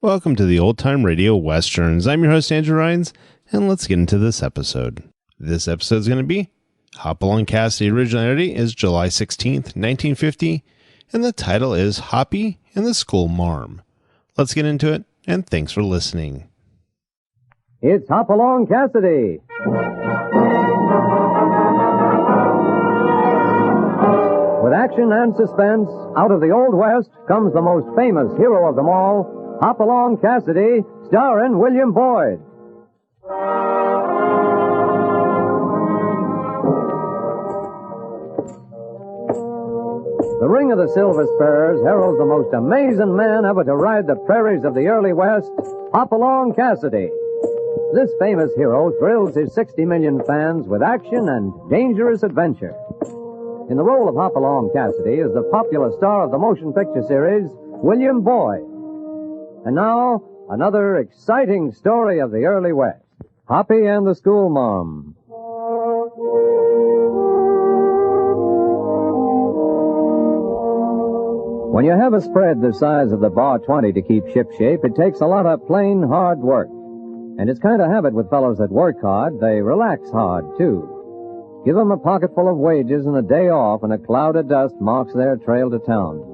Welcome to the Old Time Radio Westerns. I'm your host, Andrew Rhynes, and let's get into this episode. This episode is going to be Hopalong Cassidy. Originality is July 16th, 1950, and the title is Hoppy and the School Marm. Let's get into it, and thanks for listening. It's Hopalong Cassidy. With action and suspense, out of the Old West comes the most famous hero of them all, Hopalong Cassidy, starring William Boyd. The Ring of the Silver Spurs heralds the most amazing man ever to ride the prairies of the early West, Hopalong Cassidy. This famous hero thrills his 60 million fans with action and dangerous adventure. In the role of Hopalong Cassidy is the popular star of the motion picture series, William Boyd. And now, another exciting story of the early West, Hoppy and the School Marm. When you have a spread the size of the Bar 20 to keep shipshape, it takes a lot of plain hard work. And it's kind of habit with fellows that work hard, they relax hard, too. Give them a pocket full of wages and a day off, and a cloud of dust marks their trail to town.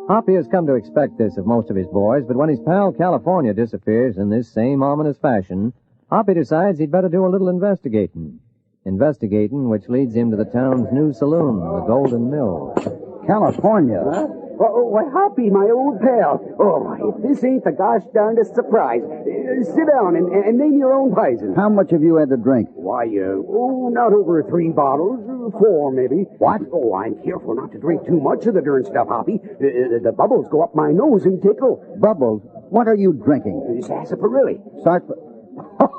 Hoppy has come to expect this of most of his boys, but when his pal California disappears in this same ominous fashion, Hoppy decides he'd better do a little investigating. Investigating which leads him to the town's new saloon, the Golden Mill. California? Huh? Why, Hoppy, my old pal. Oh, if this ain't the gosh darndest surprise. Sit down and name your own poison. How much have you had to drink? Why, not over 3 bottles. 4, maybe. What? Oh, I'm careful not to drink too much of the darn stuff, Hoppy. The bubbles go up my nose and tickle. Bubbles? What are you drinking? Sarsaparilla.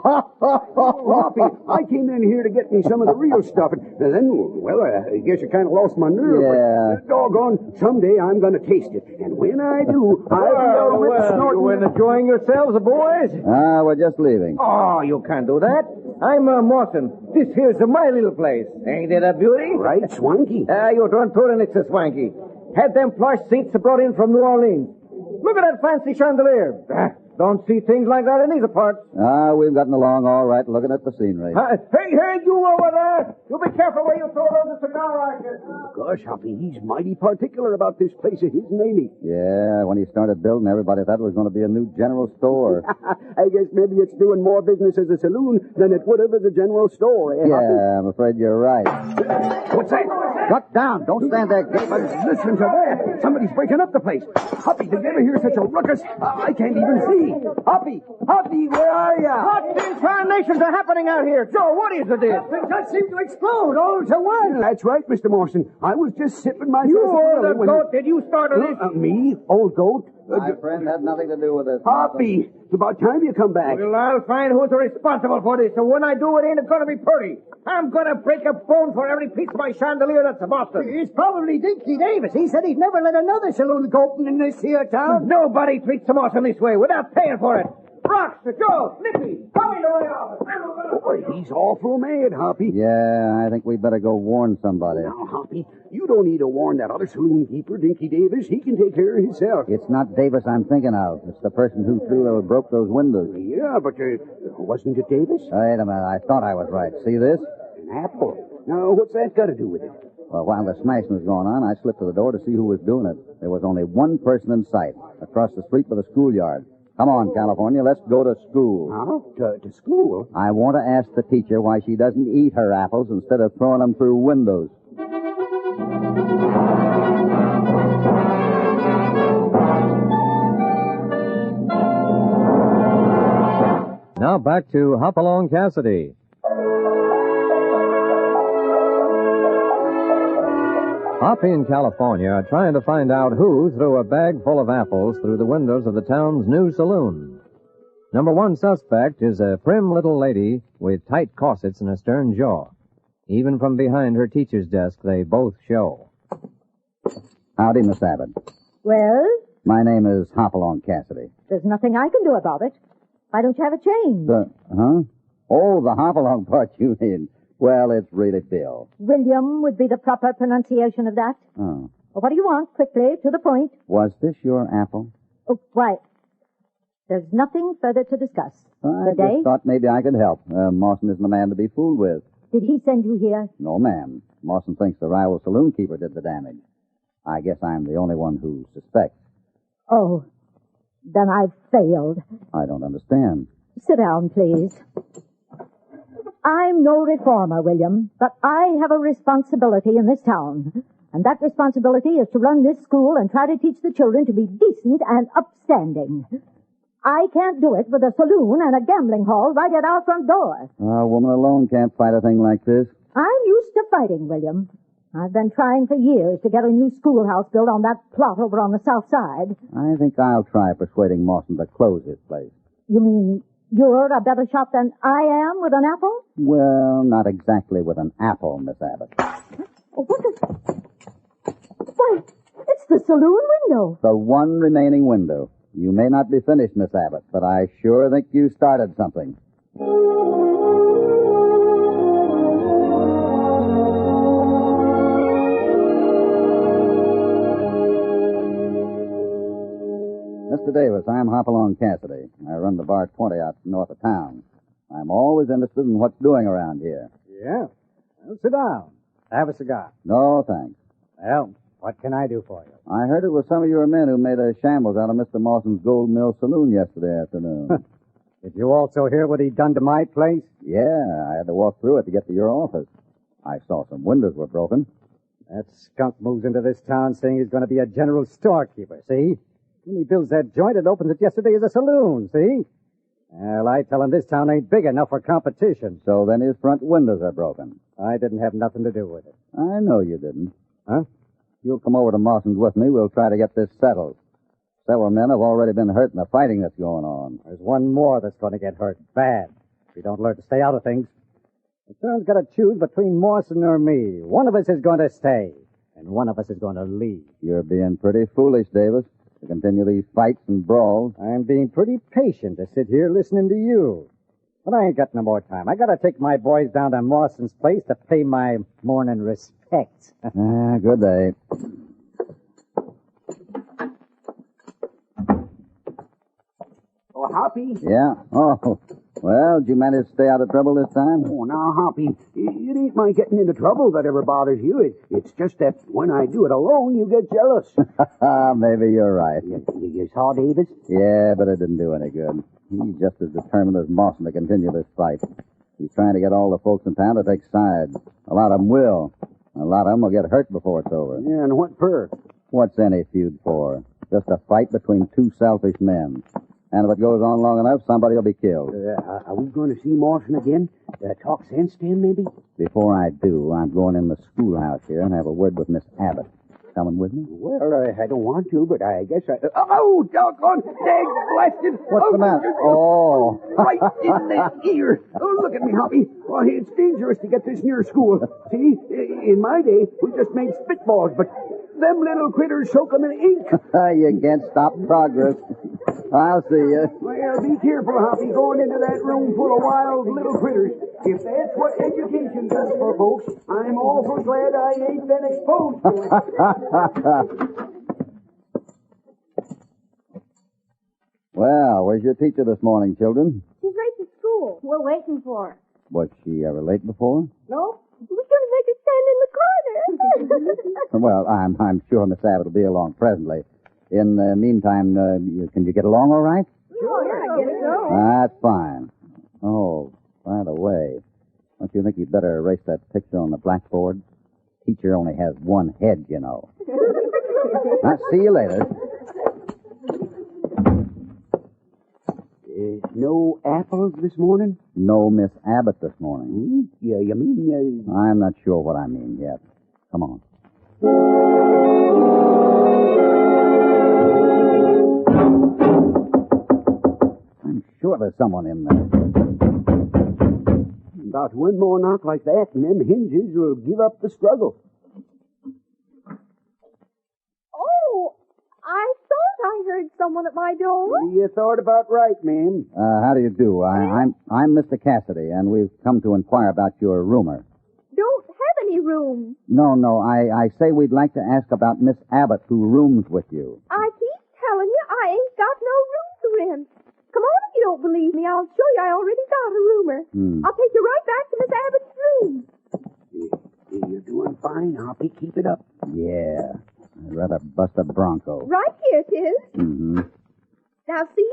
Hoppy, I came in here to get me some of the real stuff, and then, I guess you kind of lost my nerve. Yeah. But, doggone, someday I'm going to taste it, and when I do, I'll be snorting. You enjoying yourselves, boys? we're just leaving. Oh, you can't do that. I'm Mawson. This here's my little place. Ain't it a beauty? Right, swanky. You don't put it, it's a swanky. Had them plush seats brought in from New Orleans. Look at that fancy chandelier. Don't see things like that in these parts. We've gotten along all right looking at the scenery. Hey, you over there! You be careful where you throw those cigar ashes. Gosh, Hoppy, he's mighty particular about this place of his, ain't he? Yeah, when he started building, everybody thought it was going to be a new general store. I guess maybe it's doing more business as a saloon than it would have as a general store, eh, Hoppy? Yeah, I'm afraid you're right. What's that? Duck down. Don't stand there gaping. Listen to that. Somebody's breaking up the place. Hoppy, did you ever hear such a ruckus? I can't even see. Hoppy, where are you? What incarnations are happening out here? Joe, what is it? Things that seem to explode all to once. That's right, Mr. Morrison. I was just sipping my... You old goat. Did you start this? Me? Old goat? My friend had nothing to do with this. Hoppy, it's about time you come back. Well, I'll find who's responsible for this, so when I do it, ain't going to be pretty. I'm going to break a bone for every piece of my chandelier that's busted. It's probably Dinky Davis. He said he'd never let another saloon go open in this here town. Nobody treats them awesome this way without paying for it. Rocks, Joe, Nippy, come into my office. Boy, he's awful mad, Hoppy. Yeah, I think we'd better go warn somebody. Now, Hoppy, you don't need to warn that other saloon keeper, Dinky Davis. He can take care of himself. It's not Davis I'm thinking of. It's the person who broke those windows. Yeah, but wasn't it Davis? Wait a minute. I thought I was right. See this? An apple. Now, what's that got to do with it? Well, while the smashing was going on, I slipped to the door to see who was doing it. There was only one person in sight, across the street by the schoolyard. Come on, California, let's go to school. Huh? To school? I want to ask the teacher why she doesn't eat her apples instead of throwing them through windows. Now back to Hopalong Cassidy. Hoppy in California are trying to find out who threw a bag full of apples through the windows of the town's new saloon. Number one suspect is a prim little lady with tight corsets and a stern jaw. Even from behind her teacher's desk, they both show. Howdy, Miss Abbott. Well, My name is Hopalong Cassidy. there's nothing I can do about it. Why don't you have a change? Oh, the Hopalong part you mean. Well, it's really Bill. William would be the proper pronunciation of that. Oh. Well, what do you want? Quickly, to the point. Was this your apple? Oh, why? There's nothing further to discuss. I Good day. just thought maybe I could help. Mawson isn't the man to be fooled with. Did he send you here? No, ma'am. Mawson thinks the rival saloon keeper did the damage. I guess I'm the only one who suspects. Oh, then I've failed. I don't understand. Sit down, please. I'm no reformer, William, but I have a responsibility in this town. And that responsibility is to run this school and try to teach the children to be decent and upstanding. I can't do it with a saloon and a gambling hall right at our front door. A woman alone can't fight a thing like this. I'm used to fighting, William. I've been trying for years to get a new schoolhouse built on that plot over on the south side. I think I'll try persuading Mawson to close his place. You mean you're a better shot than I am with an apple? Well, not exactly with an apple, Miss Abbott. Oh, what the... Why, it's the saloon window. The one remaining window. You may not be finished, Miss Abbott, but I sure think you started something. Mr. Davis, I'm Hopalong Cassidy. I run the bar 20 out north of town. I'm always interested in what's doing around here. Yeah? Well, sit down. Have a cigar. No, thanks. Well, what can I do for you? I heard it was some of your men who made a shambles out of Mr. Mawson's Gold Mill Saloon yesterday afternoon. Did you also hear what he'd done to my place? Yeah, I had to walk through it to get to your office. I saw some windows were broken. That skunk moves into this town saying he's going to be a general storekeeper, see? When he builds that joint, it opens it yesterday as a saloon, see? Well, I tell him this town ain't big enough for competition. So then his front windows are broken. I didn't have nothing to do with it. I know you didn't. Huh? You'll come over to Mawson's with me. We'll try to get this settled. Several men have already been hurt in the fighting that's going on. There's one more that's going to get hurt bad if we don't learn to stay out of things. The town's got to choose between Mawson or me. One of us is going to stay, and one of us is going to leave. You're being pretty foolish, Davis, to continue these fights and brawls. I'm being pretty patient to sit here listening to you. But I ain't got no more time. I got to take my boys down to Mawson's place to pay my morning respects. Good day. Oh, Hoppy? Yeah? Oh, well, did you manage to stay out of trouble this time? Oh, now, Hoppy, it ain't my getting into trouble that ever bothers you. It's just that when I do it alone, you get jealous. Maybe you're right. You saw Davis? Yeah, but it didn't do any good. He's just as determined as Mawson to continue this fight. He's trying to get all the folks in town to take sides. A lot of them will. A lot of them will get hurt before it's over. Yeah, and what for? What's any feud for? Just a fight between two selfish men. And if it goes on long enough, somebody will be killed. Are we going to see Mawson again? Talk sense to him, maybe? Before I do, I'm going in the schoolhouse here and have a word with Miss Abbott. Coming with me? Well, I don't want to, but I guess I... Oh, doggone! Dag blasted! What's the matter? Oh. Right in the ear. Oh, look at me, Hoppy. Well, it's dangerous to get this near school. See, in my day, we just made spitballs, but them little critters soak 'em in ink. You can't stop progress. I'll see you. Well, be careful, Hoppy, going into that room full of wild little critters. If that's what education does for folks, I'm awful glad I ain't been exposed to it. Well, where's your teacher this morning, children? She's late to school. We're waiting for her. Was she ever late before? No? We're going to make her stand in the corner. Well, I'm sure Miss Abbott will be along presently. In the meantime, can you get along all right? Oh, yeah, I guess so. That's fine. Oh, by the way, don't you think you'd better erase that picture on the blackboard? Teacher only has one head, you know. I'll see you later. No apples this morning? No Miss Abbott this morning. Yeah, you mean... I'm not sure what I mean yet. Come on. I'm sure there's someone in there. About one more knock like that, and them hinges will give up the struggle. Oh, I thought I heard someone at my door. You thought about right, ma'am. How do you do? I'm Mr. Cassidy, and we've come to inquire about your roomer. Don't have any room. No, I say we'd like to ask about Miss Abbott, who rooms with you. I keep telling you I ain't got no room to rent. Come on if you don't believe me. I'll show you I already got a roomer. I'll take you right back to Miss Abbott's room. You're doing fine, Hoppy. Keep it up. Yeah. I'd rather bust a bronco. Right here it is. Mm-hmm. Now see,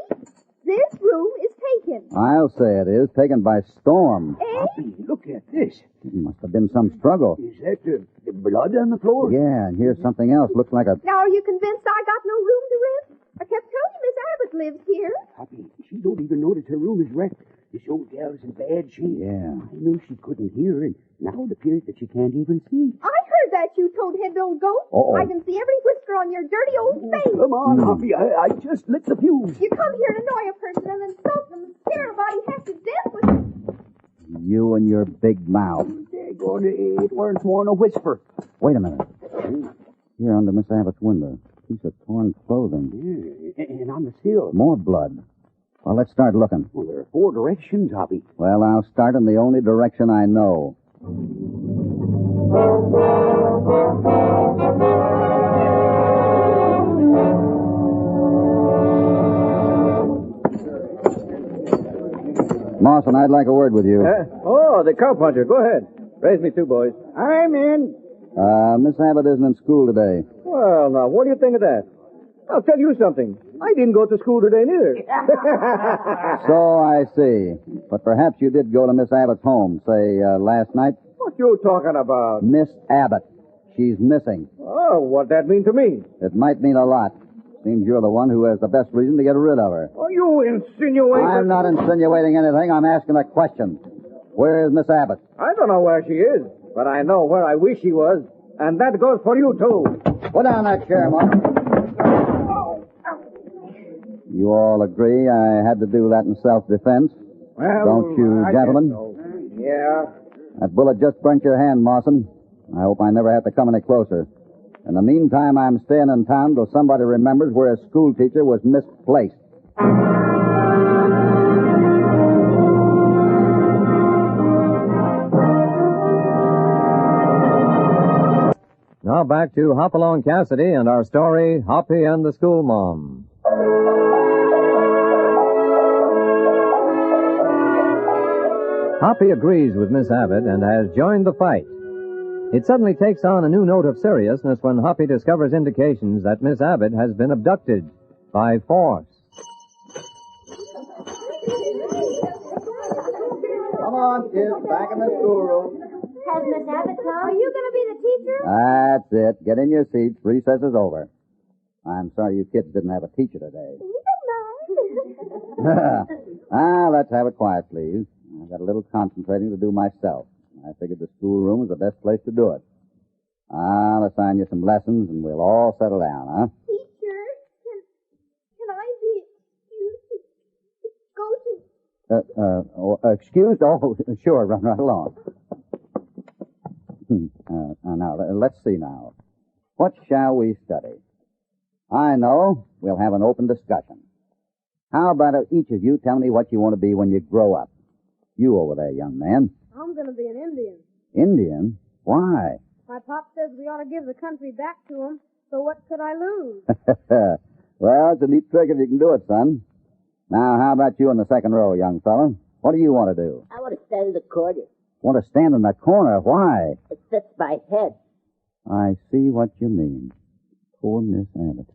this room is taken. I'll say it is. Taken by storm. Hoppy, look at this. It must have been some struggle. Is that the blood on the floor? Yeah, and here's something else. Looks like a... Now are you convinced I got no room to rent? I kept telling you Miss Abbott lives here. Hoppy, she don't even notice her room is wrecked. This old gal's in bad shape. Yeah. I knew she couldn't hear, and now it appears that she can't even see. I heard that, you toad-headed old ghost. Uh-oh. I can see every whisker on your dirty old face. Come on, Hoppy. I just lit the fuse. You come here to annoy a person and insult them and scare a body half to death with... You and your big mouth. Daggone it weren't more than a whisper. Wait a minute. Here under Miss Abbott's window. Piece of torn clothing. Yeah, and on the sill. More blood. Well, let's start looking. Well, there are 4 directions, Hoppy. Well, I'll start in the only direction I know. Mawson, I'd like a word with you. Oh, the cowpuncher. Go ahead. Raise me 2 boys. I'm in. Miss Abbott isn't in school today. Well, now, what do you think of that? I'll tell you something. I didn't go to school today, neither. So I see. But perhaps you did go to Miss Abbott's home, say, last night? What you talking about? Miss Abbott. She's missing. Oh, what'd that mean to me? It might mean a lot. Seems you're the one who has the best reason to get rid of her. Are you insinuating? I'm not insinuating anything. I'm asking a question. Where is Miss Abbott? I don't know where she is, but I know where I wish she was. And that goes for you, too. Put down that chair, Mark. You all agree I had to do that in self-defense? Well, Don't you, I gentlemen? guess so. Yeah. That bullet just burnt your hand, Mawson. I hope I never have to come any closer. In the meantime, I'm staying in town till somebody remembers where a school teacher was misplaced. Now back to Hopalong Cassidy and our story, Hoppy and the School Mom. Hoppy agrees with Miss Abbott and has joined the fight. It suddenly takes on a new note of seriousness when Hoppy discovers indications that Miss Abbott has been abducted by force. Come on, kids, back in the schoolroom. Has Miss Abbott come? Are you going to be the teacher? That's it. Get in your seats. Recess is over. I'm sorry you kids didn't have a teacher today. Let's have it quiet, please. I've got a little concentrating to do myself. I figured the schoolroom was the best place to do it. I'll assign you some lessons, and we'll all settle down, huh? Teacher, can I be excused to go to... Excused? Oh, sure, run right along. Now, let's see now. What shall we study? I know. We'll have an open discussion. How about each of you tell me what you want to be when you grow up? You over there, young man. I'm going to be an Indian. Indian? Why? My pop says we ought to give the country back to him, so what could I lose? Well, it's a neat trick if you can do it, son. Now, how about you in the second row, young fella? What do you want to do? I want to stand in the corner. Want to stand in the corner? Why? It fits my head. I see what you mean. Poor Miss Abbott.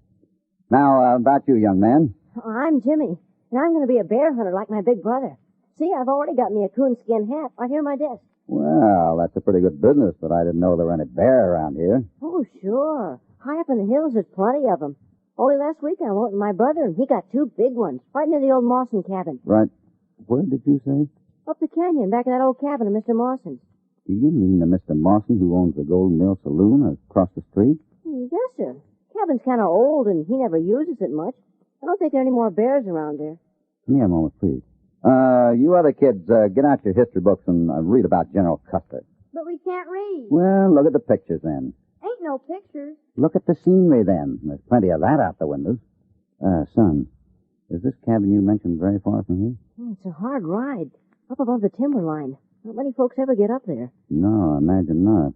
Now, about you, young man. I'm Jimmy, and I'm going to be a bear hunter like my big brother. See, I've already got me a coonskin hat right here on my desk. Well, that's a pretty good business, but I didn't know there were any bear around here. Oh, sure. High up in the hills, there's plenty of them. Only last week I went with my brother, and he got 2 big ones right near the old Mawson cabin. Right. Where did you say? Up the canyon, back of that old cabin of Mr. Mawson's. Do you mean the Mr. Mawson who owns the Golden Mill Saloon across the street? Yes, sir. Cabin's kind of old, and he never uses it much. I don't think there are any more bears around there. Come here a moment, please. You other kids, get out your history books and read about General Custer. But we can't read. Well, look at the pictures then. Ain't no pictures. Look at the scenery then. There's plenty of that out the windows. Son, is this cabin you mentioned very far from here? It's a hard ride. Up above the timberline. Not many folks ever get up there. No, I imagine not.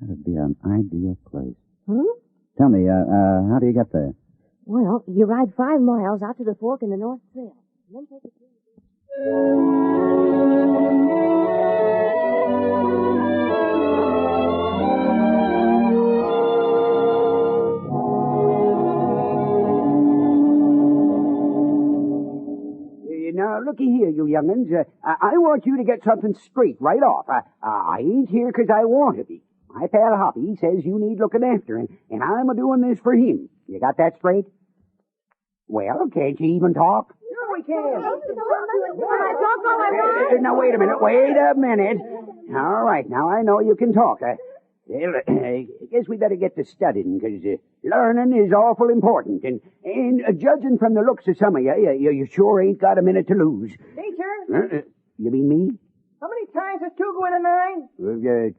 That'd be an ideal place. Hmm? Tell me, how do you get there? Well, you ride 5 miles out to the fork in the North Trail. then take a drink. Now, looky here, you young'uns. I want you to get something straight right off. I ain't here 'cause I want to be. My pal Hoppy says you need looking after, and I'm a-doing this for him. You got that straight? Well, can't you even talk? Sure we can. Can I talk all I want? Now, wait a minute. All right, now I know you can talk. I guess we better get to studying, 'cause learning is awful important. And judging from the looks of some of you sure ain't got a minute to lose. Teacher, You mean me? how many times does 2 go into 9?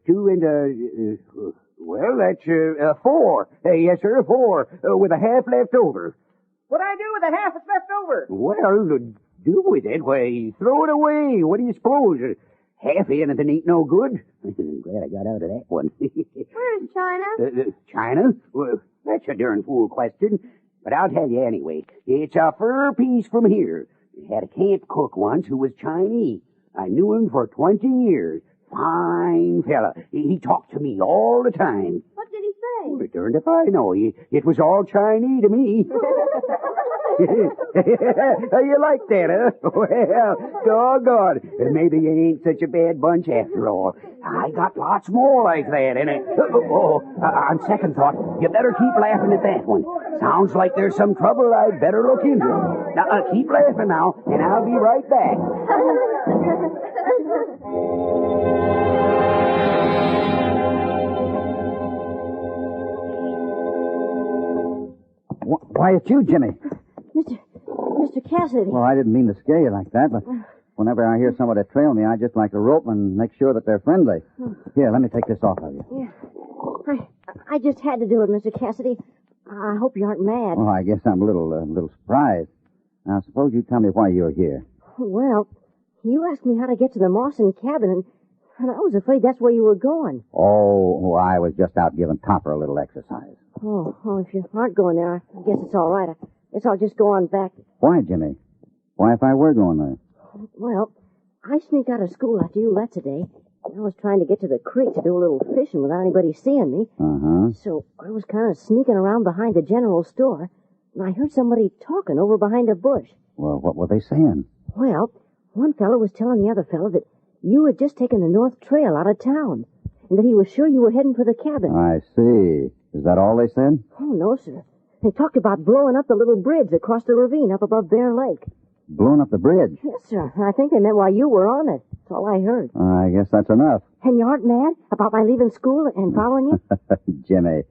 2 and, well, that's 4. Yes, sir, 4, with a half left over. What I do with the half that's left over? Well, do with it? Why, throw it away. What do you suppose? Half anything ain't no good. Glad I got out of that one. Where's China? China? Well, that's a darn fool question. But I'll tell you anyway. It's a fur piece from here. I had a camp cook once who was Chinese. I knew him for 20 years. Fine fella. He talked to me all the time. What did he say? Well, darned if I know. It was all Chinese to me. You like that, huh? Well, doggone. Maybe you ain't such a bad bunch after all. I got lots more like that, and on second thought, you better keep laughing at that one. Sounds like there's some trouble I'd better look into. Now, keep laughing now, and I'll be right back. Why, it's you, Jimmy. Mr. Cassidy. Well, I didn't mean to scare you like that, but whenever I hear somebody trail me, I just like to rope and make sure that they're friendly. Here, let me take this off of you. Yeah. I just had to do it, Mr. Cassidy. I hope you aren't mad. Oh, I guess I'm a little surprised. Now, suppose you tell me why you're here. Well, you asked me how to get to the Mawson cabin, and I was afraid that's where you were going. Oh, I was just out giving Topper a little exercise. Oh, if you aren't going there, I guess it's all right. I guess I'll just go on back. Why, Jimmy? Why if I were going there? Well, I sneaked out of school after you left today. I was trying to get to the creek to do a little fishing without anybody seeing me. Uh-huh. So I was kind of sneaking around behind the general store, and I heard somebody talking over behind a bush. Well, what were they saying? Well, one fellow was telling the other fellow that you had just taken the north trail out of town, and that he was sure you were heading for the cabin. I see. Is that all they said? Oh, no, sir. They talked about blowing up the little bridge across the ravine up above Bear Lake. Blowing up the bridge? Yes, sir. I think they meant while you were on it. That's all I heard. I guess that's enough. And you aren't mad about my leaving school and following you? Jimmy,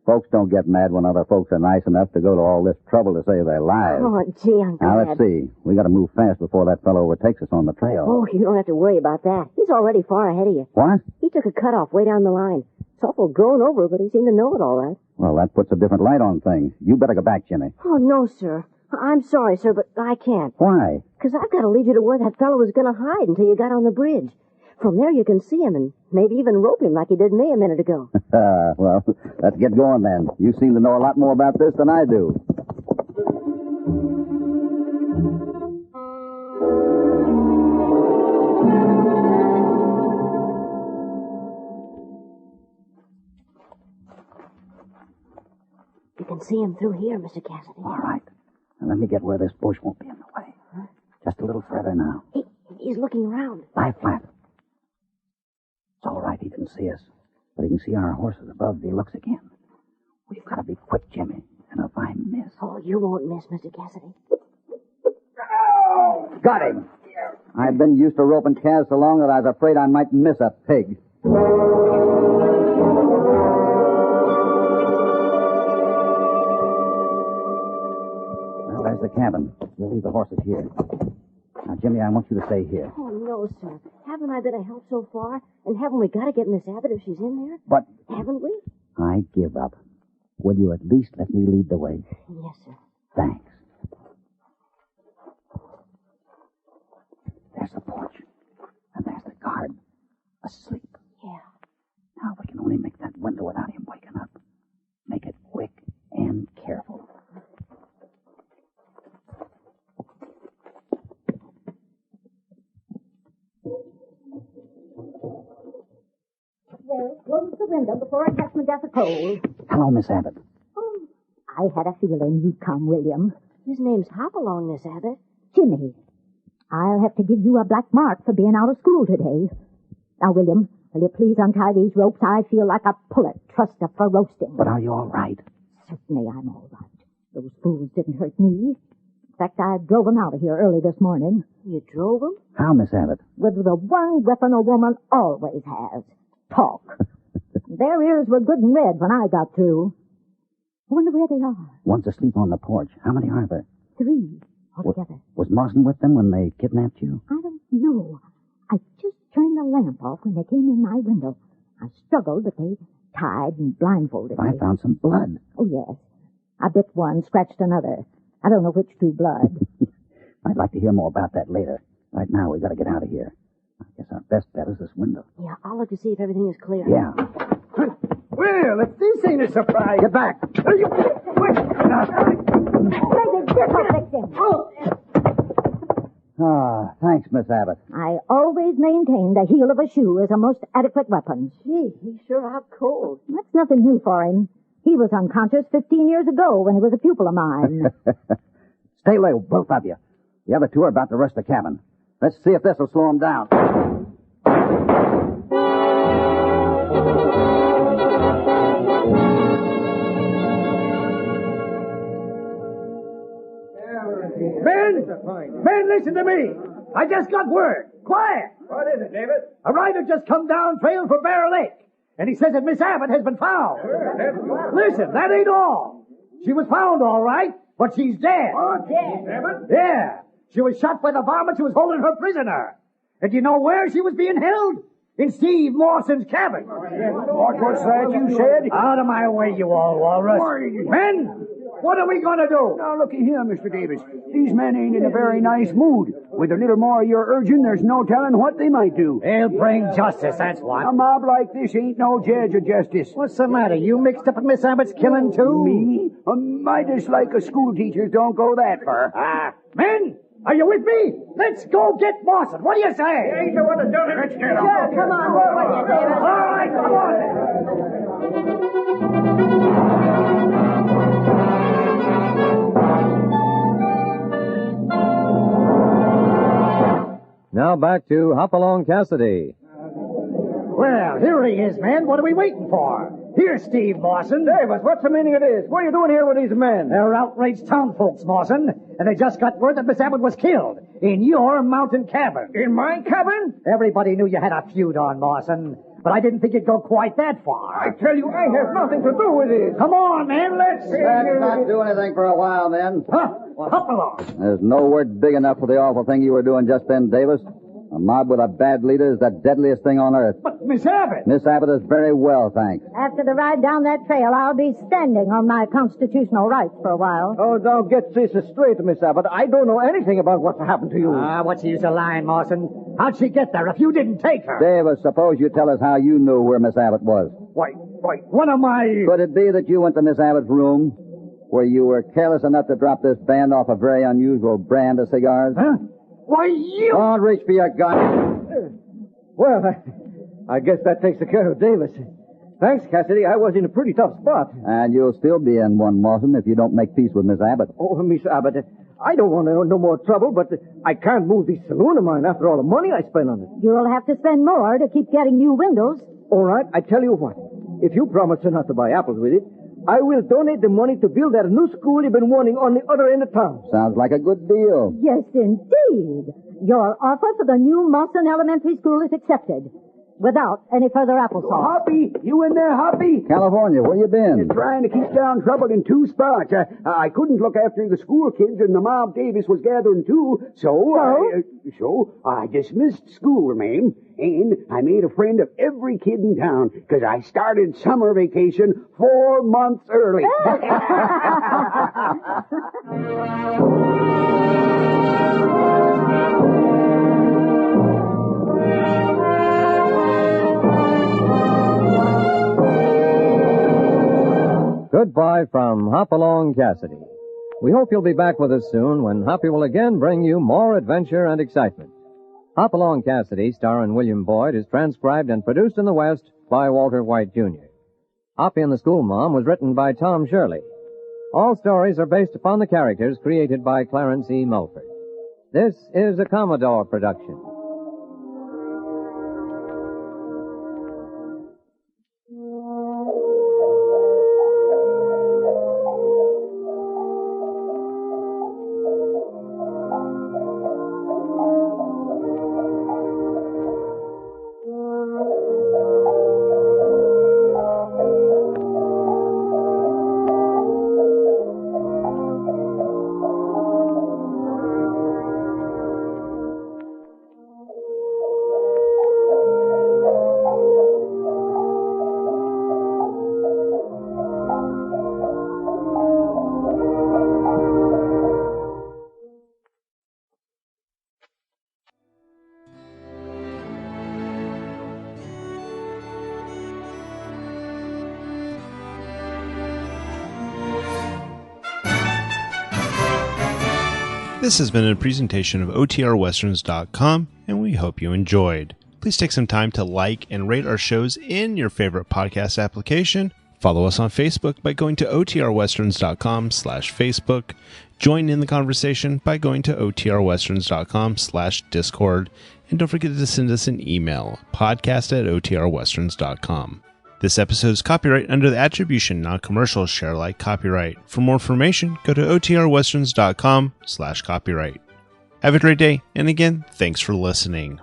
folks don't get mad when other folks are nice enough to go to all this trouble to save their lives. Oh, gee, I'm glad. Now, let's see. We got to move fast before that fellow overtakes us on the trail. Oh, you don't have to worry about that. He's already far ahead of you. What? He took a cutoff way down the line. It's awful grown over, but he seemed to know it all right. Well, that puts a different light on things. You better go back, Jimmy. Oh, no, sir. I'm sorry, sir, but I can't. Why? Because I've got to lead you to where that fellow was going to hide until you got on the bridge. From there you can see him and maybe even rope him like he did me a minute ago. Well, let's get going then. You seem to know a lot more about this than I do. You can see him through here, Mr. Cassidy. All right. Now let me get where this bush won't be in the way. Huh? Just a little further now. He's looking around. Lie flat. It's all right, he can see us. But he can see our horses above if he looks again. We've got to be quick, Jimmy. And if I miss... Oh, you won't miss, Mr. Cassidy. Got him! I've been used to roping calves so long that I was afraid I might miss a pig. Well, there's the cabin. We'll leave the horses here. Now, Jimmy, I want you to stay here. Oh, no, sir. Haven't I been a help so far? And haven't we got to get Miss Abbott if she's in there? But... Haven't we? I give up. Will you at least let me lead the way? Yes, sir. Thanks. There's the porch. And there's the guard. Asleep. Yeah. Now we can only make that window without him waking up. Make it quick and careful. Well, close the window before I catch my death of cold. Hello, Miss Abbott. Oh, I had a feeling you'd come, William. His name's Hopalong, Miss Abbott. Jimmy, I'll have to give you a black mark for being out of school today. Now, William, will you please untie these ropes? I feel like a pullet trussed up for roasting. But are you all right? Certainly I'm all right. Those fools didn't hurt me. In fact, I drove them out of here early this morning. You drove him? How, Miss Abbott? With the one weapon a woman always has. Talk. Their ears were good and red when I got through. I wonder where they are. One's asleep on the porch. How many are there? 3 altogether. Was Marston with them when they kidnapped you? I don't know. I just turned the lamp off when they came in my window. I struggled, but they tied and blindfolded me. I found some blood. Oh, yes. I bit one, scratched another. I don't know which drew blood. I'd like to hear more about that later. Right now, we've got to get out of here. I guess our best bet is this window. Yeah, I'll look to see if everything is clear. Yeah. Well, if this ain't a surprise. Get back. Maybe this will fix him. Ah, thanks, Miss Abbott. I always maintained the heel of a shoe is a most adequate weapon. Gee, he's sure out cold. That's nothing new for him. He was unconscious 15 years ago when he was a pupil of mine. Stay low, both of you. The other two are about to rush the cabin. Let's see if this will slow them down. Men, listen to me. I just got word. Quiet. What is it, David? A rider just come down trail for Bear Lake, and he says that Miss Abbott has been found. Listen, that ain't all. She was found all right, but she's dead. Oh, dead? Abbott? Yeah. She was shot by the varmint who was holding her prisoner. And do you know where she was being held? In Steve Mawson's cabin. What's that you said? Out of my way, you all walrus. Men, what are we going to do? Now, looky here, Mr. Davis. These men ain't in a very nice mood. With a little more of your urging, there's no telling what they might do. They'll bring justice, that's what. A mob like this ain't no judge of justice. What's the matter? You mixed up in Miss Abbott's killing, too? Me? My dislike of school teachers don't go that far. Men, are you with me? Let's go get Mawson. What do you say? Ain't the one that's done it. Let's get him. Sure, come on. We're with you, Davis. All right, come on. Now back to Hopalong Cassidy. Well, here he is, man. What are we waiting for? Here's Steve Mawson. Davis, what's the meaning of this? What are you doing here with these men? They're outraged town folks, Mawson, and they just got word that Miss Abbott was killed in your mountain cabin. In my cabin? Everybody knew you had a feud on, Mawson, but I didn't think you'd go quite that far. I tell you, I have nothing to do with it. Come on, man, let's... Let's not do anything for a while, then. Hop along. There's no word big enough for the awful thing you were doing just then, Davis. A mob with a bad leader is the deadliest thing on earth. But Miss Abbott... Miss Abbott is very well, thanks. After the ride down that trail, I'll be standing on my constitutional rights for a while. Oh, now get this straight, Miss Abbott. I don't know anything about what's happened to you. What's the use of lying, Mawson? How'd she get there if you didn't take her? Davis, suppose you tell us how you knew where Miss Abbott was. Why, one of my... Could it be that you went to Miss Abbott's room where you were careless enough to drop this band off a very unusual brand of cigars? Huh? Why, you... Don't reach for your gun. Well, I guess that takes care of Davis. Thanks, Cassidy. I was in a pretty tough spot. And you'll still be in one, Mawson, if you don't make peace with Miss Abbott. Oh, Miss Abbott, I don't want no more trouble, but I can't move this saloon of mine after all the money I spent on it. You'll have to spend more to keep getting new windows. All right, I tell you what. If you promise not to buy apples with it, I will donate the money to build that new school you've been wanting on the other end of town. Sounds like a good deal. Yes, indeed. Your offer for the new Mawson Elementary School is accepted, without any further applesauce. Hoppy, you in there, Hoppy? California, where you been? Trying to keep down trouble in 2 spots. I couldn't look after the school kids, and the mob Davis was gathering too, so I dismissed school, ma'am, and I made a friend of every kid in town, because I started summer vacation 4 months early. Goodbye from Hopalong Cassidy. We hope you'll be back with us soon when Hoppy will again bring you more adventure and excitement. Hopalong Cassidy, starring William Boyd, is transcribed and produced in the West by Walter White, Jr. Hoppy and the School Mom was written by Tom Shirley. All stories are based upon the characters created by Clarence E. Mulford. This is a Commodore production. This has been a presentation of OTRWesterns.com, and we hope you enjoyed. Please take some time to like and rate our shows in your favorite podcast application. Follow us on Facebook by going to OTRWesterns.com/Facebook. Join in the conversation by going to OTRWesterns.com/Discord. And don't forget to send us an email, podcast@OTRWesterns.com. This episode is copyright under the Attribution Non-Commercial Share Alike copyright. For more information, go to OTRWesterns.com/copyright. Have a great day, and again, thanks for listening.